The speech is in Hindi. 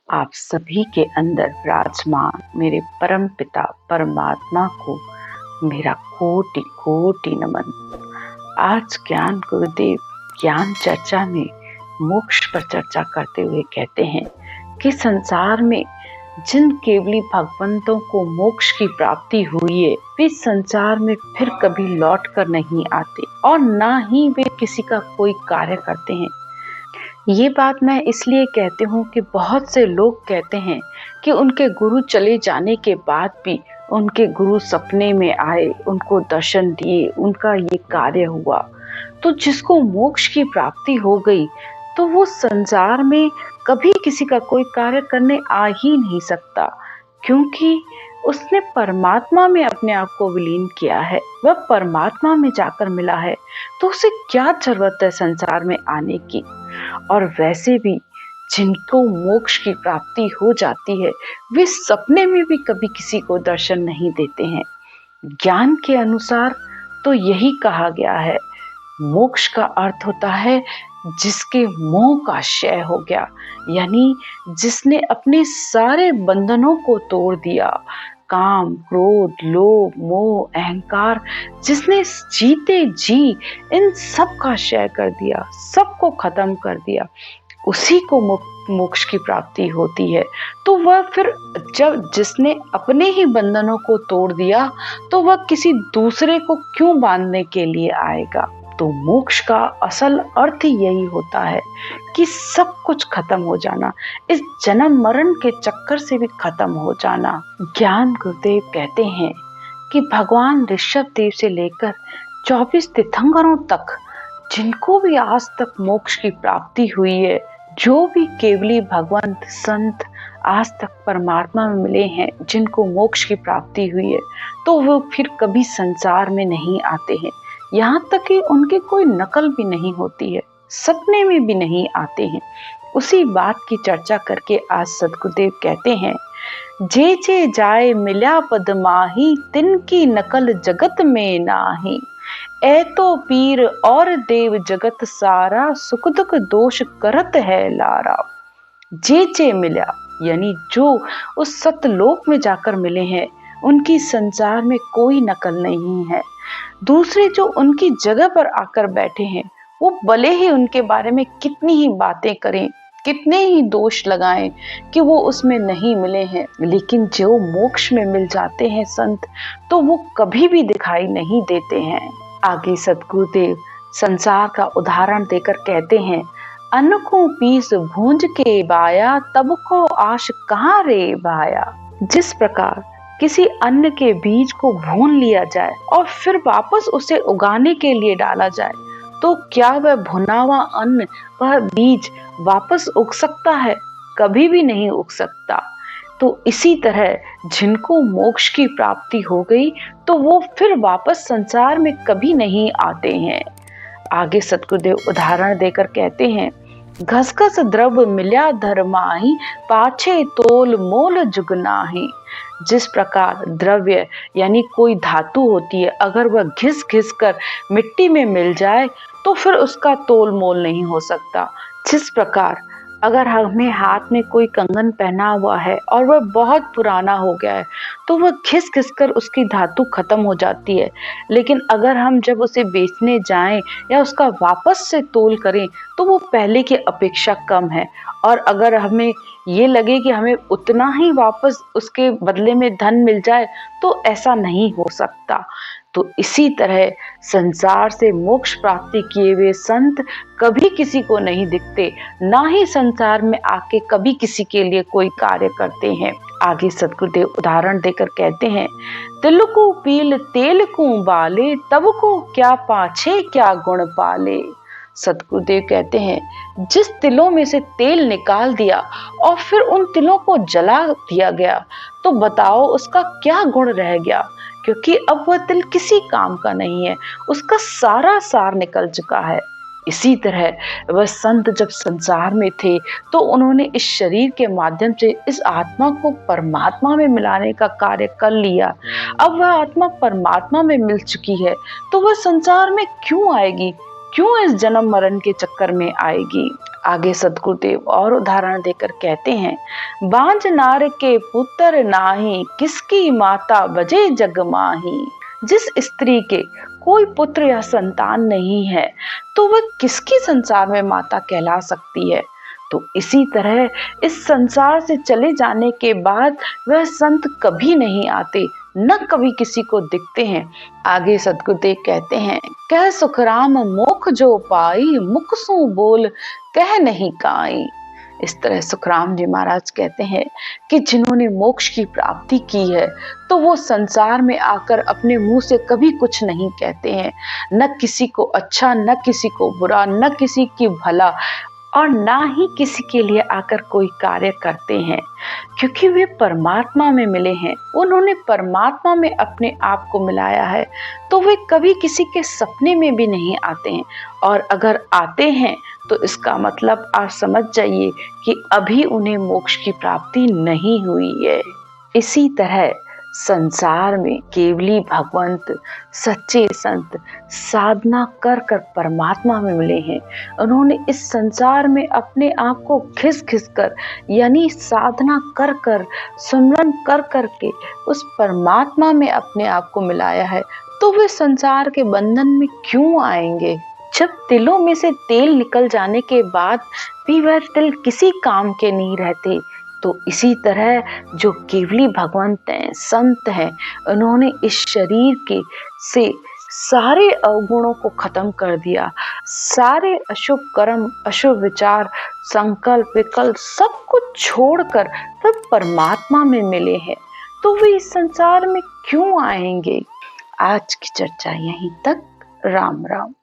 आप सभी के अंदर विराजमान मेरे परम पिता परमात्मा को मेरा कोटि कोटि नमन। आज ज्ञान गुरुदेव ज्ञान चर्चा में मोक्ष पर चर्चा करते हुए कहते हैं कि संसार में जिन केवली भगवंतों को मोक्ष की प्राप्ति हुई है वे संसार में फिर कभी लौट कर नहीं आते और ना ही वे किसी का कोई कार्य करते हैं। ये बात मैं इसलिए कहती हूँ कि बहुत से लोग कहते हैं कि उनके गुरु चले जाने के बाद भी उनके गुरु सपने में आए, उनको दर्शन दिए, उनका ये कार्य हुआ। तो जिसको मोक्ष की प्राप्ति हो गई तो वो संसार में कभी किसी का कोई कार्य करने आ ही नहीं सकता, क्योंकि उसने परमात्मा में अपने आप को विलीन किया है, वह परमात्मा में जाकर मिला है। तो उसे क्या जरूरत है संसार में आने की। और वैसे भी जिनको मोक्ष की प्राप्ति हो जाती है वे सपने में भी कभी किसी को दर्शन नहीं देते हैं। ज्ञान के अनुसार तो यही कहा गया है, मोक्ष का अर्थ होता है जिसके मोह का क्षय हो गया, यानी जिसने अपने सारे बंधनों को तोड़ दिया। काम, क्रोध, लोभ, मोह, अहंकार, जिसने जीते जी इन सब का क्षय कर दिया, सबको खत्म कर दिया, उसी को मोक्ष की प्राप्ति होती है। तो वह फिर जब जिसने अपने ही बंधनों को तोड़ दिया तो वह किसी दूसरे को क्यों बांधने के लिए आएगा। तो मोक्ष का असल अर्थ ही यही होता है कि सब कुछ खत्म हो जाना, इस जन्म मरण के चक्कर से भी खत्म हो जाना। ज्ञान गुरुदेव कहते हैं कि भगवान ऋषभ देव से लेकर 24 तीर्थंकरों तक जिनको भी आज तक मोक्ष की प्राप्ति हुई है, जो भी केवली भगवंत संत आज तक परमात्मा में मिले हैं, जिनको मोक्ष की प्राप्ति हुई है, तो वो फिर कभी संसार में नहीं आते हैं। यहाँ तक कि उनकी कोई नकल भी नहीं होती है, सपने में भी नहीं आते हैं। उसी बात की चर्चा करके आज सद्गुरुदेव कहते हैं, जे जे जाए मिल्या पद माही, तिनकी नकल जगत में नाही। ए तो पीर और देव जगत सारा, सुख दुख दोष करत है लारा। जे जे मिल्या यानी जो उस सतलोक में जाकर मिले हैं, उनकी संसार में कोई नकल नहीं है। दूसरे जो उनकी जगह पर आकर बैठे हैं, वो भले ही उनके बारे में कितनी ही बातें करें, कितने ही दोष लगाएं कि वो उसमें नहीं मिले हैं, लेकिन जो मोक्ष में मिल जाते हैं संत, तो वो कभी भी दिखाई नहीं देते हैं। आगे सद्गुरुदेव संसार का उदाहरण देकर कहते हैं, अन्न को पीस भूंज के बाया, तब को आश कहाँ रे भाया। जिस प्रकार किसी अन्न के बीज को भून लिया जाए और फिर वापस उसे उगाने के लिए डाला जाए, तो क्या वह भुना हुआ अन्न, वह बीज वापस उग सकता है? कभी भी नहीं उग सकता। तो इसी तरह जिनको मोक्ष की प्राप्ति हो गई तो वो फिर वापस संसार में कभी नहीं आते हैं। आगे सद्गुरुदेव उदाहरण देकर कहते हैं, घसघस द्रव मिल्या धर्माही, पाछे तोल मोल जुग नाही। जिस प्रकार द्रव्य यानी कोई धातु होती है, अगर वह घिस घिस कर मिट्टी में मिल जाए तो फिर उसका तोल मोल नहीं हो सकता। जिस प्रकार अगर हमें हाथ में कोई कंगन पहना हुआ है और वह बहुत पुराना हो गया है, तो वह घिस घिस कर उसकी धातु खत्म हो जाती है, लेकिन अगर हम जब उसे बेचने जाएं या उसका वापस से तोल करें तो वो पहले की अपेक्षा कम है। और अगर हमें ये लगे कि हमें उतना ही वापस उसके बदले में धन मिल जाए, तो ऐसा नहीं हो सकता। तो इसी तरह संसार से मोक्ष प्राप्ति किए हुए संत कभी किसी को नहीं दिखते, ना ही संसार में आके कभी किसी के लिए कोई कार्य करते हैं। आगे सद्गुरुदेव उदाहरण देकर कहते हैं, तिल को पील तेल को बाले, तब को क्या पाछे क्या गुण पाले। सद्गुरुदेव कहते हैं, जिस तिलों में से तेल निकाल दिया और फिर उन तिलों को जला दिया गया, तो बताओ उसका क्या गुण रह गया, क्योंकि अब वह तिल किसी काम का नहीं है, उसका सारा सार निकल चुका है। इसी तरह वह संत जब संसार में थे तो उन्होंने इस शरीर के माध्यम से इस आत्मा को परमात्मा में मिलाने का कार्य कर लिया। अब वह आत्मा परमात्मा में मिल चुकी है, तो वह संसार में क्यों आएगी, क्यों इस जन्म मरण के चक्कर में आएगी। आगे सद्गुरुदेव और उदाहरण देकर कहते हैं, बांझ नार के पुत्र नाही, किसकी माता बजे जग माही। जिस स्त्री के कोई पुत्र या संतान नहीं है तो वह किसकी संसार में माता कहला सकती है। तो इसी तरह इस संसार से चले जाने के बाद वह संत कभी नहीं आते, न कभी किसी को दिखते हैं। आगे सद्गुरुदेव कहते हैं, कह सुखराम मोख जो पाई, मुख सु बोल कह नहीं काई। इस तरह सुखराम जी महाराज कहते हैं कि जिन्होंने मोक्ष की प्राप्ति की है तो वो संसार में आकर अपने मुंह से कभी कुछ नहीं कहते हैं, न किसी को अच्छा, न किसी को बुरा, न किसी की भला, और ना ही किसी के लिए आकर कोई कार्य करते हैं, क्योंकि वे परमात्मा में मिले हैं। उन्होंने परमात्मा में अपने आप को मिलाया है, तो वे कभी किसी के सपने में भी नहीं आते हैं। और अगर आते हैं तो इसका मतलब आप समझ जाइए कि अभी उन्हें मोक्ष की प्राप्ति नहीं हुई है। इसी तरह संसार में केवली भगवंत, सच्चे संत साधना कर कर परमात्मा में मिले हैं। उन्होंने इस संसार में अपने आप को घिस घिस कर, यानी साधना कर कर, सुमरन कर कर के उस परमात्मा में अपने आप को मिलाया है। तो वे संसार के बंधन में क्यों आएंगे? जब तिलों में से तेल निकल जाने के बाद भी वह तिल किसी काम के नहीं रहते, तो इसी तरह जो केवली भगवंत हैं, संत हैं, उन्होंने इस शरीर के से सारे अवगुणों को खत्म कर दिया, सारे अशुभ कर्म, अशुभ विचार, संकल्प, विकल्प सब कुछ छोड़कर वह परमात्मा में मिले हैं। तो वे इस संसार में क्यों आएंगे? आज की चर्चा यहीं तक। राम राम।